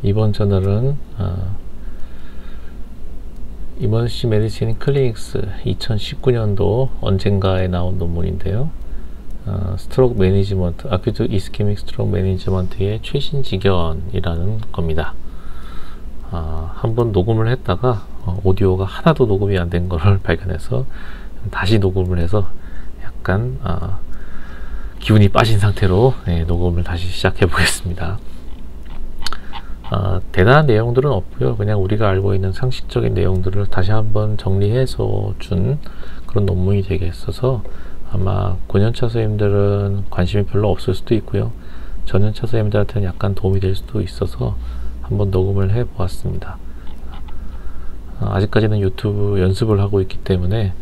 이번 저널은 이머전시 메디신 클리닉스 2019년도 언젠가에 나온 논문인데요. 스트로크 매니지먼트, 아큐트 이스케믹 스트로크 매니지먼트의 최신 지견이라는 겁니다. 한번 녹음을 했다가 오디오가 하나도 녹음이 안 된 거를 발견해서 다시 녹음을 해서 약간 기운이 빠진 상태로 녹음을 다시 시작해 보겠습니다. 대단한 내용들은 없고요. 그냥 우리가 알고 있는 상식적인 내용들을 다시 한번 정리해서 준 그런 논문이 되겠어서 아마 9년차 선생님들은 관심이 별로 없을 수도 있고요. 전년차 선생님들한테는 약간 도움이 될 수도 있어서 한번 녹음을 해 보았습니다. 아직까지는 유튜브 연습을 하고 있기 때문에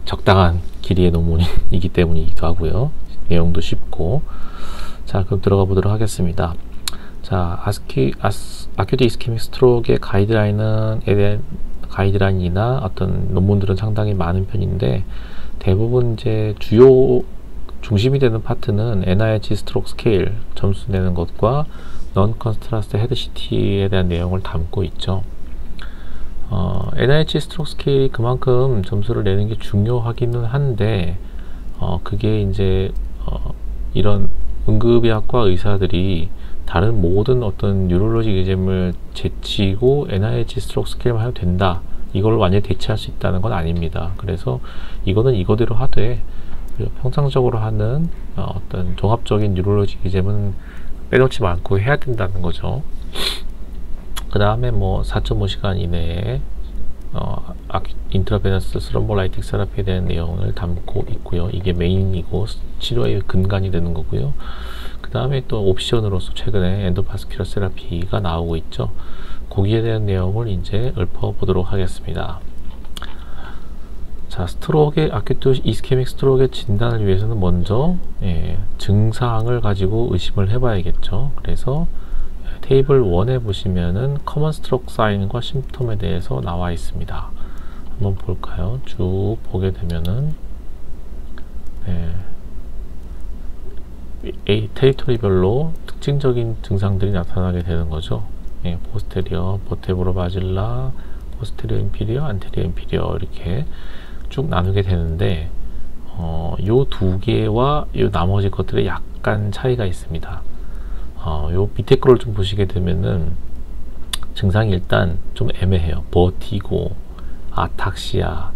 적당한 길이의 논문이기 때문이기도 하고요. 내용도 쉽고. 자, 그럼 들어가 보도록 하겠습니다. 자, 아큐트 이스케믹 스트로크의 가이드라인이나 어떤 논문들은 상당히 많은 편인데, 대부분 이제 주요 중심이 되는 파트는 NIH 스트로크 스케일 점수 내는 것과 non contrast head CT에 대한 내용을 담고 있죠. NIH 스트로크 스케일이 그만큼 점수를 내는 게 중요하기는 한데, 그게 이제 이런 응급의학과 의사들이 다른 모든 어떤 뉴럴로직 이점을 제치고 NIH 스트로크 스케일만 해도 된다, 이걸 완전히 대체할 수 있다는 건 아닙니다. 그래서 이거는 이거대로 하되 평상적으로 하는 어떤 종합적인 뉴럴로직 이점은 빼놓지 말고 해야 된다는 거죠. 그 다음에 뭐 4.5시간 이내에 인트라베너스 스럼볼라이틱 세라피에 대한 내용을 담고 있고요. 이게 메인이고 치료의 근간이 되는 거고요. 그 다음에 또 옵션으로서 최근에 엔도바스큘러 세라피가 나오고 있죠. 거기에 대한 내용을 이제 읊어보도록 하겠습니다. 자, 아큐트 이스케믹 스트로크의 진단을 위해서는 먼저 증상을 가지고 의심을 해봐야겠죠. 그래서 테이블 1에 보시면은 커먼 스트로크 사인과 심프텀에 대해서 나와 있습니다. 한번 볼까요? 쭉 보게 되면은 테리토리별로 특징적인 증상들이 나타나게 되는 거죠. 포스테리어, 버테브로 바질라, 포스테리어 인피리어, 안테리어 인피리어 이렇게 쭉 나누게 되는데, 요 두 개와 요 나머지 것들에 약간 차이가 있습니다. 요 밑에 거를 좀 보시게 되면은 증상이 일단 좀 애매해요. 버티고, 아탁시아,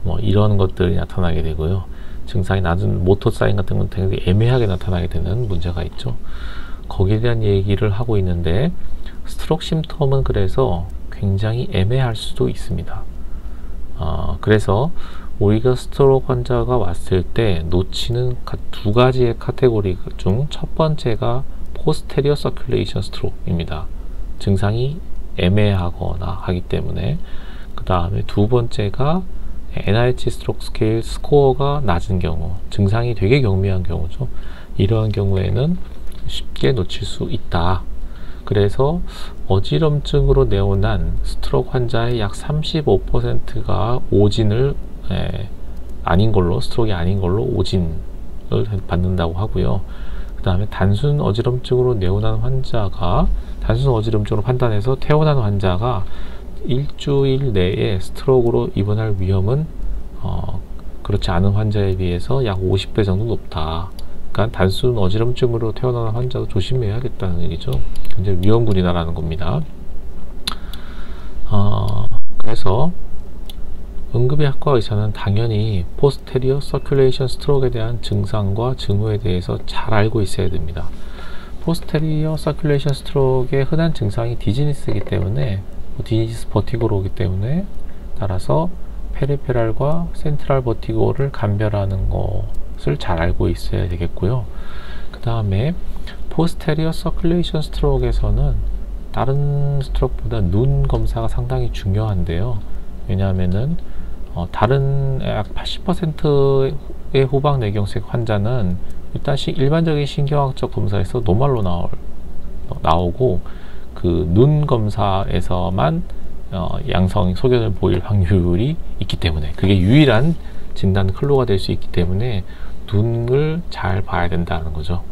뭐 이런 것들이 나타나게 되고요. 증상이 낮은 모터 사인 같은 건 되게 애매하게 나타나게 되는 문제가 있죠. 거기에 대한 얘기를 하고 있는데, 스트로크 심텀은 그래서 굉장히 애매할 수도 있습니다. 그래서 우리가 스트로크 환자가 왔을 때 놓치는 두 가지의 카테고리 중 첫 번째가 포스테리어 서큘레이션 스트로크입니다. 증상이 애매하거나 하기 때문에. 그 다음에 두 번째가 NIH 스트로크 스케일 스코어가 낮은 경우, 증상이 되게 경미한 경우죠. 이러한 경우에는 쉽게 놓칠 수 있다. 그래서 어지럼증으로 내원한 스트로크 환자의 약 35%가 오진을 아닌 걸로, 스트로크가 아닌 걸로 오진을 받는다고 하고요. 그 다음에 단순 어지럼증으로 내원한 환자가, 단순 어지럼증으로 판단해서 퇴원한 환자가 일주일 내에 스트로크로 입원할 위험은 그렇지 않은 환자에 비해서 약 50배 정도 높다. 그러니까 단순 어지럼증으로 퇴원하는 환자도 조심해야겠다는 얘기죠. 굉장히 위험군이다라는 겁니다. 그래서 응급의학과 의사는 당연히 포스테리어 서큘레이션 스트로크에 대한 증상과 징후에 대해서 잘 알고 있어야 됩니다. 포스테리어 서큘레이션 스트로크의 흔한 증상이 디지니스이기 때문에, 디지니스 버티고로 오기 때문에, 따라서 페리페랄과 센트럴 버티고를 감별하는 것을 잘 알고 있어야 되겠고요. 그 다음에 포스테리어 서큘레이션 스트로크에서는 다른 스트로크보다 눈 검사가 상당히 중요한데요. 왜냐하면은 다른 약 80%의 후방 뇌경색 환자는 일단 일반적인 신경학적 검사에서 노멀로 나오고, 그 눈 검사에서만 양성 소견을 보일 확률이 있기 때문에, 그게 유일한 진단 클로가 될 수 있기 때문에 눈을 잘 봐야 된다는 거죠.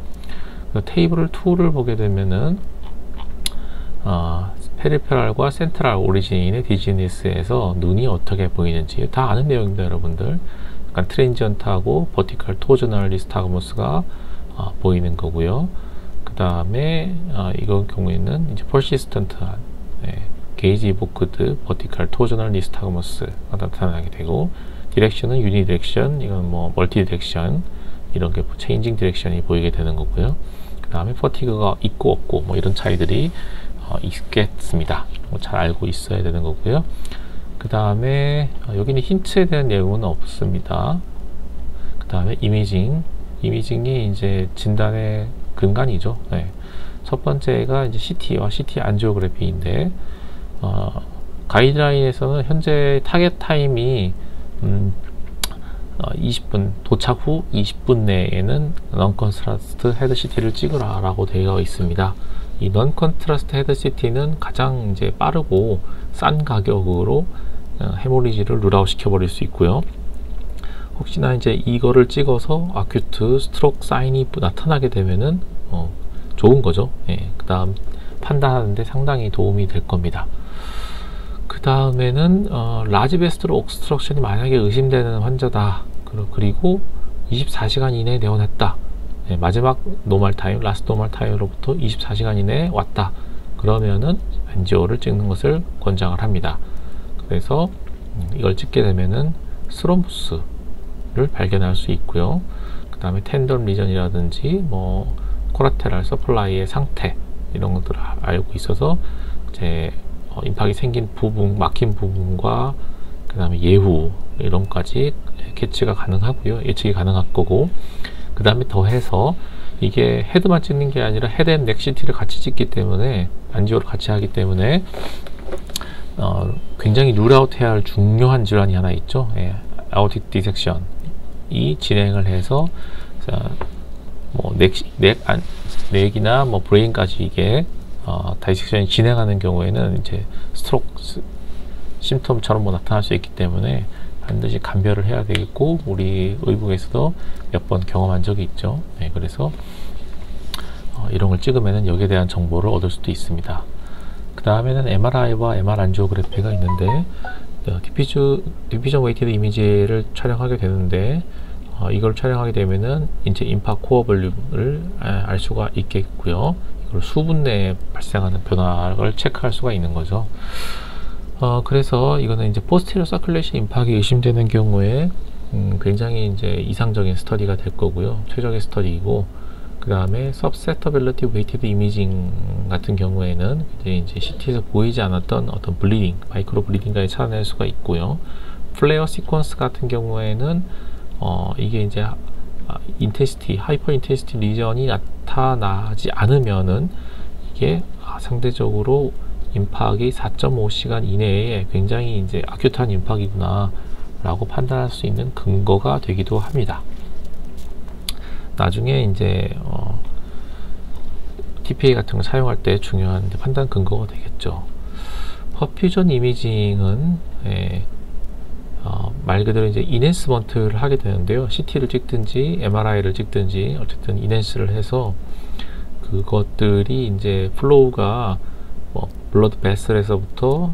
테이블 2를 보게 되면은 페리페랄과 센트럴 오리진의 디즈니스에서 눈이 어떻게 보이는지 다 아는 내용입니다, 여러분들. 약간 트랜지언트하고 버티컬 토저널 니스타그모스가 보이는 거고요. 그 다음에 이거 경우에는 이제 퍼시스턴트한 게이지 이보크드 버티컬 토저널 니스타그모스가 나타나게 되고, 디렉션은 유니 디렉션, 이건 뭐 멀티 디렉션, 이런 게 체인징 디렉션이 보이게 되는 거고요. 그 다음에 퍼티그가 있고 없고 뭐 이런 차이들이 있겠습니다. 잘 알고 있어야 되는 거고요. 그 다음에 여기는 힌트에 대한 내용은 없습니다. 그 다음에 이미징이 이제 진단의 근간이죠. 첫 번째가 이제 CT와 CT 안지오그래피인데, 가이드라인에서는 현재 타겟 타임이 20분, 도착 후 20분 내에는 넌 컨트라스트 헤드 CT를 찍으라 라고 되어 있습니다. 이 넌 컨트라스트 헤드 CT는 가장 이제 빠르고 싼 가격으로 헤모리지를 룰아웃 시켜버릴 수 있고요. 혹시나 이제 이거를 찍어서 아큐트 스트로크 사인이 나타나게 되면은 좋은 거죠. 그 다음 판단하는데 상당히 도움이 될 겁니다. 그 다음에는 라지 베스트로 옥스트럭션이 만약에 의심되는 환자다, 그리고 24시간 이내에 내원했다, 마지막 노멀 타임, 라스트 노멀 타임으로부터 24시간 이내에 왔다, 그러면은 안지오를 찍는 것을 권장을 합니다. 그래서 이걸 찍게 되면은 스롬부스를 발견할 수 있고요. 그 다음에 텐던 리전이라든지 뭐 코라테랄 서플라이의 상태, 이런 것들을 알고 있어서 이제 임팍이 생긴 부분, 막힌 부분과 그 다음에 예후 이런 것까지 캐치가 가능하고요. 예측이 가능할 거고, 그 다음에 더해서 이게 헤드만 찍는 게 아니라 헤드 앤 넥 CT를 같이 찍기 때문에, 안지오를 같이 하기 때문에 굉장히 룰아웃 해야 할 중요한 질환이 하나 있죠. 아오틱 디섹션이 진행을 해서 뭐 넥이나 뭐 브레인까지 이게 다이섹션이 진행하는 경우에는 이제 스트로크 심텀처럼 뭐 나타날 수 있기 때문에 반드시 감별을 해야 되겠고, 우리 의국에서도 몇 번 경험한 적이 있죠. 그래서 이런 걸 찍으면은 여기에 대한 정보를 얻을 수도 있습니다. 그 다음에는 MRI와 MR 안지오그래피가 있는데, 디퓨전 웨이티드 이미지를 촬영하게 되는데, 이걸 촬영하게 되면은 이제 임팍 코어 볼륨을 알 수가 있겠고요. 이걸 수분 내에 발생하는 변화를 체크할 수가 있는 거죠. 그래서 이거는 이제 포스테리어 서큘레이션 임팍이 의심되는 경우에 굉장히 이제 이상적인 스터디가 될 거고요. 최적의 스터디이고, 그 다음에 Susceptibility Weighted Imaging 같은 경우에는 이제 CT에서 보이지 않았던 어떤 블리딩, 마이크로 블리딩까지 찾아낼 수가 있고요. 플레어 시퀀스 같은 경우에는 이게 이제 인텐시티, 하이퍼 인텐시티 리전이 나타나지 않으면은 이게 상대적으로 임팍이 4.5시간 이내에 굉장히 이제 아큐트한 임팍이구나 라고 판단할 수 있는 근거가 되기도 합니다. 나중에 이제 TPA 같은 거 사용할 때 중요한 판단 근거가 되겠죠. 퍼퓨전 이미징은 말 그대로 이제 인핸스먼트를 하게 되는데요. CT를 찍든지 MRI를 찍든지 어쨌든 인핸스를 해서 그것들이 이제 플로우가 뭐 블러드 베슬에서부터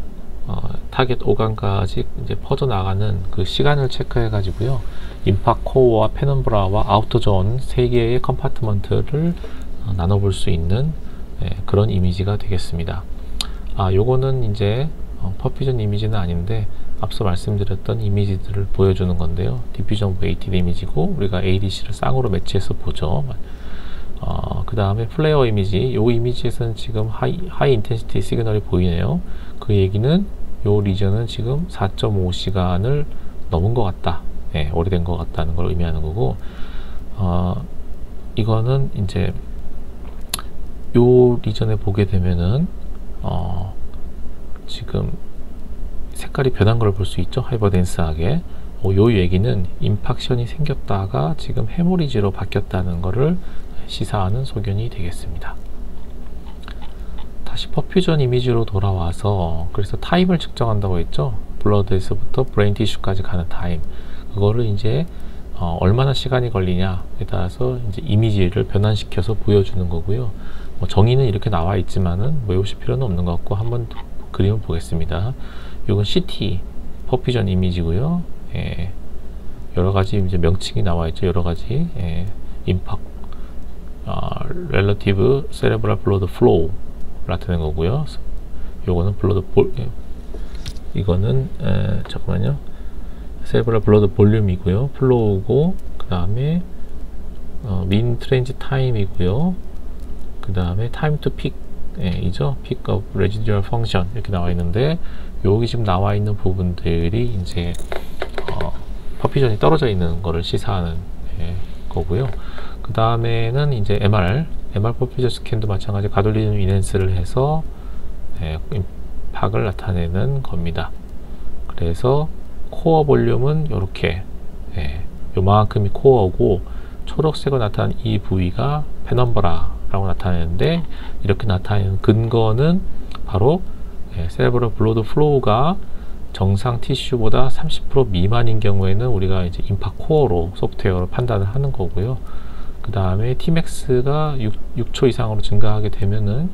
타겟 오간까지 이제 퍼져나가는 그 시간을 체크해 가지고요. 임팍 코어와 페넘브라와 아우터 존 세 개의 컴파트먼트를 나눠볼 수 있는 그런 이미지가 되겠습니다. 요거는 이제 퍼퓨전 이미지는 아닌데 앞서 말씀드렸던 이미지들을 보여주는 건데요. 디퓨전 웨이티드 이미지고, 우리가 ADC를 쌍으로 매치해서 보죠. 그 다음에 플레어 이미지, 요 이미지에서는 지금 하이 인텐시티 시그널이 보이네요. 그 얘기는 요 리전은 지금 4.5시간을 넘은 것 같다, 오래된 것 같다는 걸 의미하는 거고, 이거는 이제 요 리전에 보게 되면은 지금 색깔이 변한 걸 볼 수 있죠. 하이버덴스하게. 요 얘기는 임팍션이 생겼다가 지금 헤모리지로 바뀌었다는 것을 시사하는 소견이 되겠습니다. 다시 퍼퓨전 이미지로 돌아와서, 그래서 타임을 측정한다고 했죠. 블러드에서부터 브레인 티슈까지 가는 타임, 그거를 이제 얼마나 시간이 걸리냐에 따라서 이제 이미지를 변환시켜서 보여주는 거고요. 뭐 정의는 이렇게 나와 있지만은 외우실 필요는 없는 것 같고 한번 그림을 보겠습니다. 이건 CT 퍼퓨전 이미지고요. 예, 여러 가지 이제 명칭이 나와 있죠. 여러 가지 임팍, relative cerebral blood flow 나타낸 거고요. 요거는 블러드 볼, 이거는 잠깐만요. cerebral blood volume이고요. flow고 그 다음에 mean transit time이고요. 그 다음에 time to peak 이죠. peak of residual function 이렇게 나와 있는데 여기 지금 나와 있는 부분들이 이제 퍼퓨전이 떨어져 있는 거를 시사하는 거고요. 그 다음에는 이제 MR 퍼퓨전 스캔도 마찬가지 가돌리눔 인핸스를 해서 임팍을 나타내는 겁니다. 그래서 코어 볼륨은 이렇게 요만큼이 코어고 초록색으로 나타난 이 부위가 페넘브라라고 나타내는데 이렇게 나타내는 근거는 바로 세레브럴 블러드 플로우가 정상 티슈보다 30% 미만인 경우에는 우리가 이제 임팍 코어로 소프트웨어로 판단을 하는 거고요. 그 다음에 Tmax가 6초 이상으로 증가하게 되면은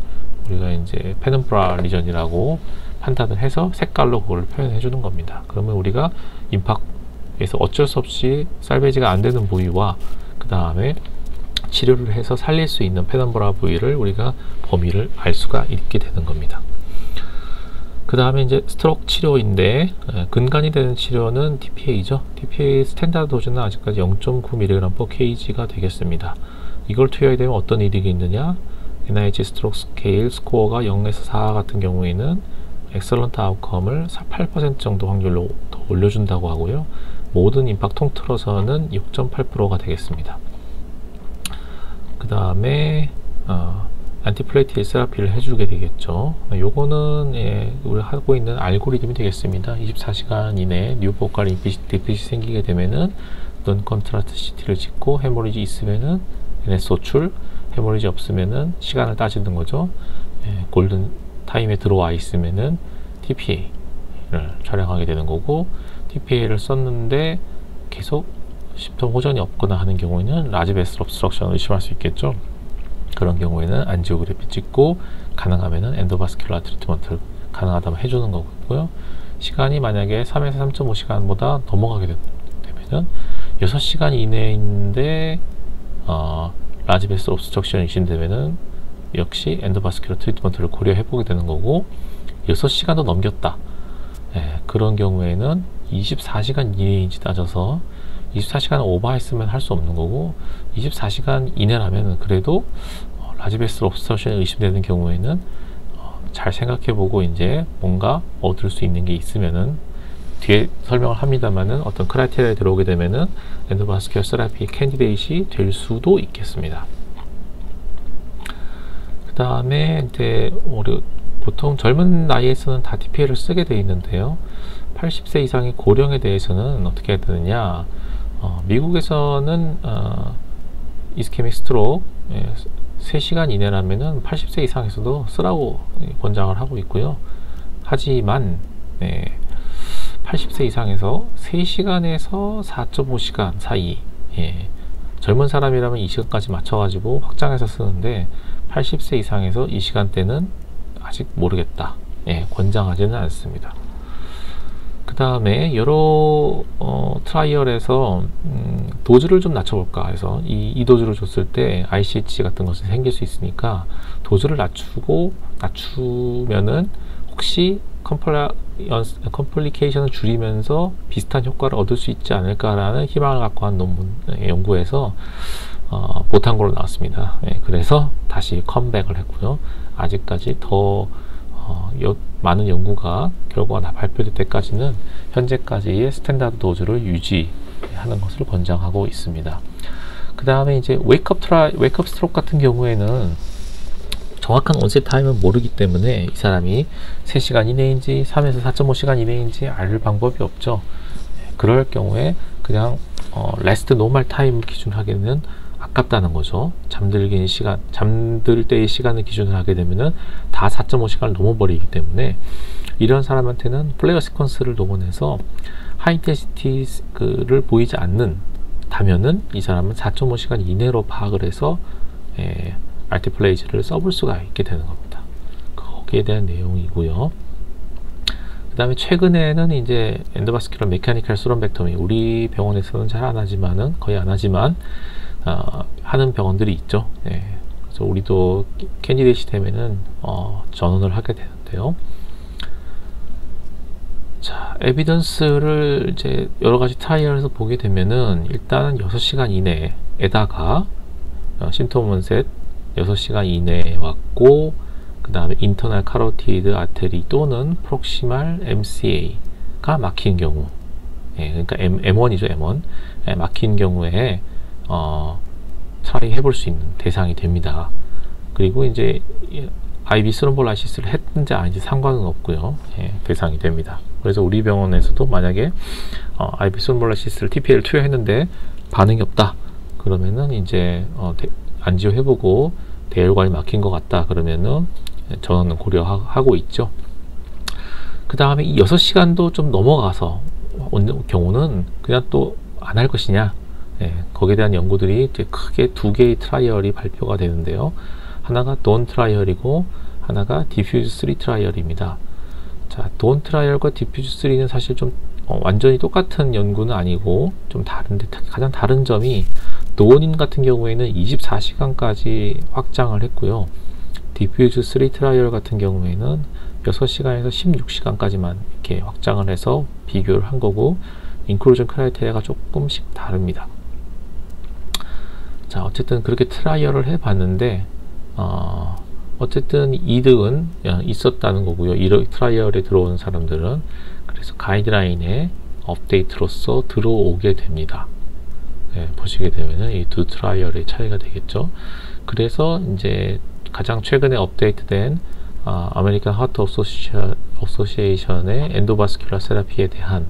우리가 이제 페넘브라 리전이라고 판단을 해서 색깔로 그걸 표현해 주는 겁니다. 그러면 우리가 임팍에서 어쩔 수 없이 살베이지가 안 되는 부위와 그 다음에 치료를 해서 살릴 수 있는 페넘브라 부위를 우리가 범위를 알 수가 있게 되는 겁니다. 그 다음에 이제 스트로크 치료인데 근간이 되는 치료는 TPA죠. TPA 스탠다드 도즈는 아직까지 0.9mg/kg가 되겠습니다. 이걸 투여하게 되면 어떤 일이 있느냐, NIH 스트로크 스케일 스코어가 0에서 4 같은 경우에는 엑셀런트 아웃컴을 8% 정도 확률로 더 올려준다고 하고요. 모든 임팍 통틀어서는 6.8%가 되겠습니다. 그 다음에 안티플레이티드 세라피를 해주게 되겠죠. 요거는 우리가 하고 있는 알고리즘이 되겠습니다. 24시간 이내에 뉴포칼 디핏이 생기게 되면은 논 컨트라스트 CT를 찍고 헤모리지 있으면은 NS 소출, 헤모리지 없으면은 시간을 따지는 거죠. 골든 타임에 들어와 있으면은 TPA를 촬영하게 되는 거고, TPA를 썼는데 계속 심통 호전이 없거나 하는 경우에는 라지 베슬 옵스트럭션을 의심할 수 있겠죠. 그런 경우에는 안지오그래피 찍고 가능하면은 엔도바스큘라 트리트먼트를 가능하다면 해주는 거고요. 시간이 만약에 3에서 3.5시간보다 넘어가게 되면은 6시간 이내인데 라지 베슬 옵스트럭션이 의심되면은 역시 엔도바스큘라 트리트먼트를 고려해 보게 되는 거고, 6시간도 넘겼다. 그런 경우에는 24시간 이내인지 따져서 24시간 오버했으면 할 수 없는 거고, 24시간 이내라면 그래도 라지 베슬 옵스트럭션이 의심되는 경우에는 잘 생각해보고 이제 뭔가 얻을 수 있는 게 있으면은 뒤에 설명을 합니다만은 어떤 크라이테리아에 들어오게 되면은 엔도바스큘라 세라피 캔디데이트이 될 수도 있겠습니다. 그 다음에 이제 우리 보통 젊은 나이에서는 다 TPA를 쓰게 되어 있는데요. 80세 이상의 고령에 대해서는 어떻게 해야 되느냐, 미국에서는 이스케믹 스트로크 3시간 이내라면은 80세 이상에서도 쓰라고 권장을 하고 있고요. 하지만 80세 이상에서 3시간에서 4.5시간 사이, 젊은 사람이라면 이 시간까지 맞춰가지고 확장해서 쓰는데 80세 이상에서 이 시간대는 아직 모르겠다, 권장하지는 않습니다. 그 다음에 여러 트라이얼에서 도즈를 좀 낮춰볼까 해서 이 도즈를 줬을 때 ICH 같은 것이 생길 수 있으니까 도즈를 낮추면은 혹시 컴플리케이션을 줄이면서 비슷한 효과를 얻을 수 있지 않을까라는 희망을 갖고 한 논문 연구에서 못한 걸로 나왔습니다. 그래서 다시 컴백을 했고요. 아직까지 더 많은 연구가 결과가 다 발표될 때까지는 현재까지의 스탠다드 도즈를 유지하는 것을 권장하고 있습니다. 그 다음에 이제 웨이크업 스트로크 같은 경우에는 정확한 온셋 타임은 모르기 때문에 이 사람이 3시간 이내인지 3에서 4.5시간 이내인지 알 방법이 없죠. 그럴 경우에 그냥 레스트 노멀 타임을 기준으로 하기에는 아깝다는 거죠. 잠들 때의 시간을 기준으로 하게 되면은 다 4.5시간을 넘어버리기 때문에 이런 사람한테는 플레이어 시퀀스를 동원해서 하이 인텐시티를 보이지 않는다면은 이 사람은 4.5시간 이내로 파악을 해서 알티플레이즈를 써볼 수가 있게 되는 겁니다. 거기에 대한 내용이고요. 그 다음에 최근에는 이제 엔도바스큘러 메카니컬 수런벡터미, 우리 병원에서는 잘 안 하지만은, 거의 안 하지만 하는 병원들이 있죠. 예. 그래서 우리도 캔디데이트 되면은 전원을 하게 되는데요. 자, 에비던스를 이제 여러 가지 트라이얼에서 보게 되면은 일단은 6시간 이내에다가 심톰 온셋 6시간 이내에 왔고, 그 다음에 인터널 카로티드 아테리 또는 프록시말 MCA가 막힌 경우, 예, 그러니까 M1이죠, M1. 예, 막힌 경우에 트라이 해볼 수 있는 대상이 됩니다. 그리고 이제 IV 스롬볼라이시스를 했는지 아닌지 상관은 없고요. 예, 대상이 됩니다. 그래서 우리 병원에서도 만약에 IV 스롬볼라이시스를 TPA를 투여했는데 반응이 없다, 그러면은 이제 안지오 해보고 대혈관이 막힌 것 같다, 그러면은 전원은 고려하고 있죠. 그 다음에 이 6시간도 좀 넘어가서 온 경우는 그냥 또 안 할 것이냐, 예, 거기에 대한 연구들이 이제 크게 두 개의 트라이얼이 발표가 되는데요. 하나가 돈 트라이얼이고 하나가 디퓨즈 3 트라이얼입니다. 자, 돈 트라이얼과 디퓨즈 3는 사실 좀 완전히 똑같은 연구는 아니고 좀 다른데, 가장 다른 점이 돈인 같은 경우에는 24시간까지 확장을 했고요. 디퓨즈 3 트라이얼 같은 경우에는 6시간에서 16시간까지만 이렇게 확장을 해서 비교를 한 거고, 인클루전 크라이테리아가 조금씩 다릅니다. 자, 어쨌든 그렇게 트라이얼을 해 봤는데 어쨌든 이득은 있었다는 거고요. 이 트라이얼에 들어오는 사람들은. 그래서 가이드라인의 업데이트로서 들어오게 됩니다. 네, 보시게 되면은 이 두 트라이얼의 차이가 되겠죠. 그래서 이제 가장 최근에 업데이트된 아메리칸 하트 어소시에이션의 엔도바스큘러 세라피에 대한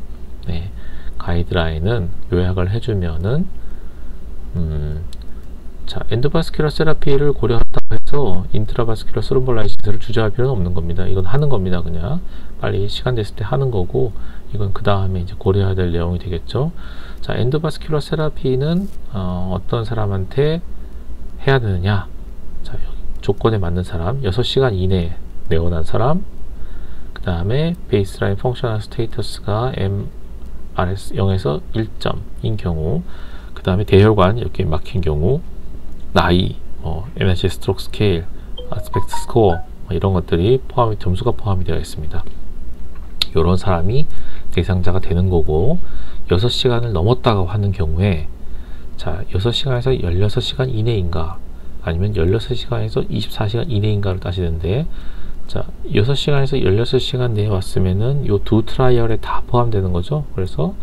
가이드라인은 요약을 해주면은 자, 엔도바스큘러 세라피를 고려한다고 해서 인트라바스큘러 스롬볼라이시스를 주저할 필요는 없는 겁니다. 이건 하는 겁니다. 그냥 빨리 시간 됐을 때 하는 거고, 이건 그 다음에 이제 고려해야 될 내용이 되겠죠. 자, 엔도바스큘러 세라피는 어떤 사람한테 해야 되느냐. 자, 여기 조건에 맞는 사람, 6시간 이내에 내원한 사람, 그 다음에 베이스라인 펑셔널 스테이터스가 MRS 0에서 1점인 경우, 그 다음에 대혈관 이렇게 막힌 경우, 나이, NHS 스트로크 스케일, 아스펙트 스코어 이런 것들이 점수가 포함이 되어 있습니다. 이런 사람이 대상자가 되는 거고, 6시간을 넘었다고 하는 경우에, 자, 6시간에서 16시간 이내인가 아니면 16시간에서 24시간 이내인가를 따지는데, 자, 6시간에서 16시간 내에 왔으면은 요 두 트라이얼에 다 포함되는 거죠. 그래서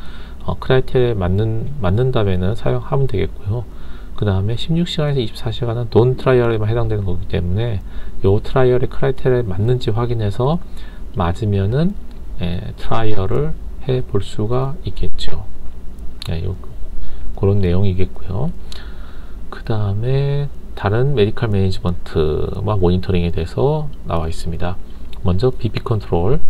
크라이테리아에 맞는다면은 사용하면 되겠고요. 그 다음에 16시간에서 24시간은 돈 트라이얼에만 해당되는 거기 때문에 요 트라이얼의 크라이테리아에 맞는지 확인해서 맞으면은 트라이얼을 해 볼 수가 있겠죠. 그런 내용이겠고요. 그 다음에 다른 메디컬 매니지먼트와 모니터링에 대해서 나와 있습니다. 먼저 BP 컨트롤,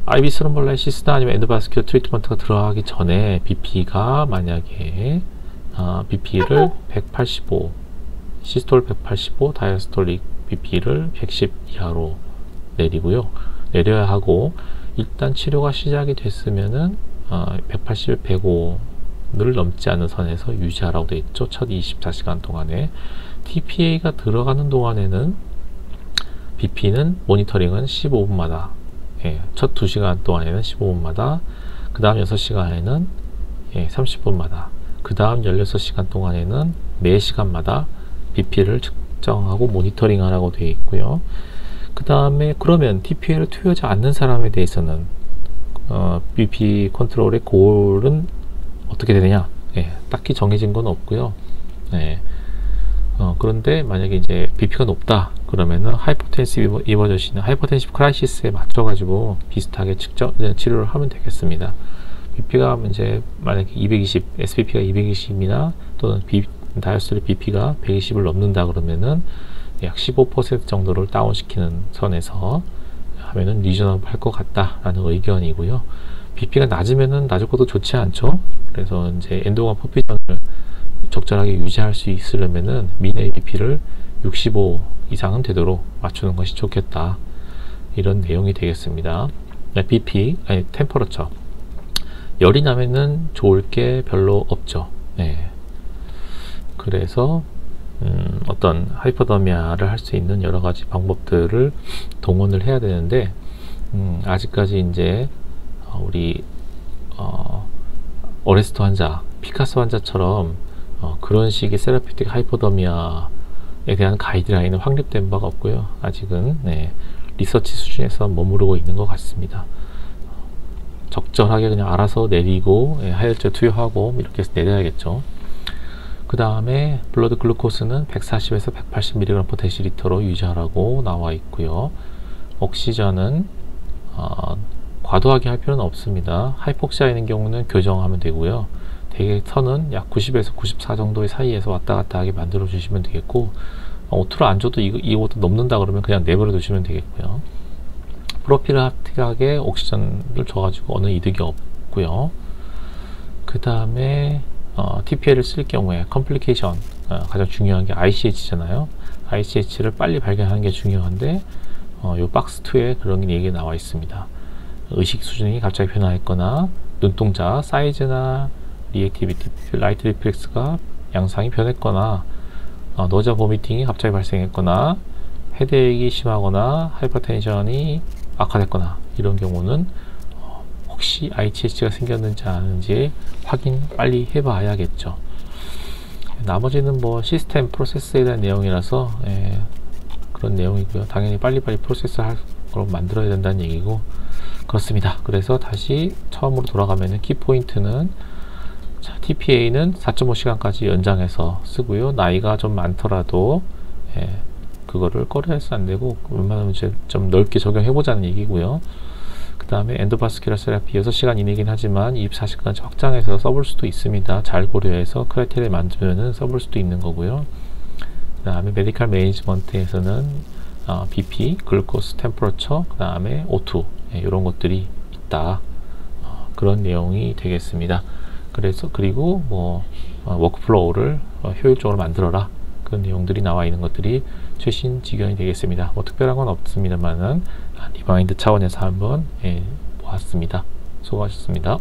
IV 스롬볼라이시스나 아니면 엔도바스큘러 트리트먼트가 들어가기 전에 BP가 만약에 BP를 185, 시스톨 185, 다이아스톨릭 BP를 110 이하로 내려야 하고, 일단 치료가 시작이 됐으면은 180, 105를 넘지 않는 선에서 유지하라고 되어 있죠. 첫 24시간 동안에. TPA가 들어가는 동안에는 BP는 모니터링은 15분마다, 첫 2시간 동안에는 15분마다, 그 다음 6시간에는 30분마다, 그 다음 16시간 동안에는 매 시간마다 BP를 측정하고 모니터링 하라고 되어 있고요. 그 다음에 그러면 TPA를 투여하지 않는 사람에 대해서는 BP 컨트롤의 골은 어떻게 되느냐? 딱히 정해진 건 없고요. 그런데 만약에 이제 BP가 높다 그러면은 하이퍼텐시브 이머전시나 하이퍼텐시브 크라이시스에 맞춰가지고 비슷하게 치료를 하면 되겠습니다. BP가 이제 만약에 220, SBP가 220이나 또는 다이어스톨릭 BP가 120을 넘는다 그러면은 약 15% 정도를 다운시키는 선에서 하면은 리저너블 할 것 같다라는 의견이고요. BP가 낮으면은 낮을 것도 좋지 않죠. 그래서 이제 엔도건 퍼피전을 적절하게 유지할 수 있으려면은 민 ABP를 65 이상은 되도록 맞추는 것이 좋겠다. 이런 내용이 되겠습니다. BP, 아니 템퍼러처. 열이 나면은 좋을 게 별로 없죠. 네. 그래서 어떤 하이퍼더미아를 할 수 있는 여러 가지 방법들을 동원을 해야 되는데 아직까지 이제 우리 어레스트 환자, 피카소 환자처럼 그런 식의 세라피틱 하이퍼더미아에 대한 가이드라인은 확립된 바가 없고요. 아직은 네, 리서치 수준에서 머무르고 있는 것 같습니다. 적절하게 그냥 알아서 내리고 하혈제 투여하고 이렇게 해서 내려야겠죠. 그 다음에 블러드 글루코스는 140에서 180mg/dl로 유지하라고 나와 있고요. 옥시전은 과도하게 할 필요는 없습니다. 하이폭시아 있는 경우는 교정하면 되고요. 대개 선은 약 90에서 94 정도의 사이에서 왔다 갔다 하게 만들어 주시면 되겠고, 오투를 안 줘도 이것도 넘는다 그러면 그냥 내버려 두시면 되겠고요. 프로필락틱하게 옥시전을 줘가지고 어느 이득이 없고요. 그 다음에 TPL을 쓸 경우에 컴플리케이션, 가장 중요한 게 ICH잖아요. ICH를 빨리 발견하는 게 중요한데 요 박스 2에 그런 얘기가 나와 있습니다. 의식 수준이 갑자기 변화했거나 눈동자 사이즈나 리액티비티, 라이트 리플렉스가 양상이 변했거나 노자 보미팅이 갑자기 발생했거나 헤드액이 심하거나 하이퍼텐션이 악화됐거나 이런 경우는 혹시 ICH가 생겼는지 아닌지 확인 빨리 해봐야겠죠. 나머지는 뭐 시스템 프로세스에 대한 내용이라서 그런 내용이고요. 당연히 빨리빨리 프로세스 할 걸 만들어야 된다는 얘기고 그렇습니다. 그래서 다시 처음으로 돌아가면은 키포인트는 TPA는 4.5시간까지 연장해서 쓰고요. 나이가 좀 많더라도 그거를 꺼려해서 안 되고 웬만하면 이제 좀 넓게 적용해보자는 얘기고요. 그 다음에 엔도바스큘라 세라피 6시간 이내긴 하지만 24시간까지 확장해서 써볼 수도 있습니다. 잘 고려해서 크라이테리아 만들면은 써볼 수도 있는 거고요. 그 다음에 메디컬 매니지먼트에서는 BP, 글루코스, 템퍼러처, 그 다음에 O2 이런 것들이 있다. 그런 내용이 되겠습니다. 그리고 뭐 워크플로우를 효율적으로 만들어라. 그런 내용들이 나와 있는 것들이 최신 지경이 되겠습니다. 뭐 특별한 건 없습니다만은 리마인드 차원에서 한번 보았습니다. 수고하셨습니다.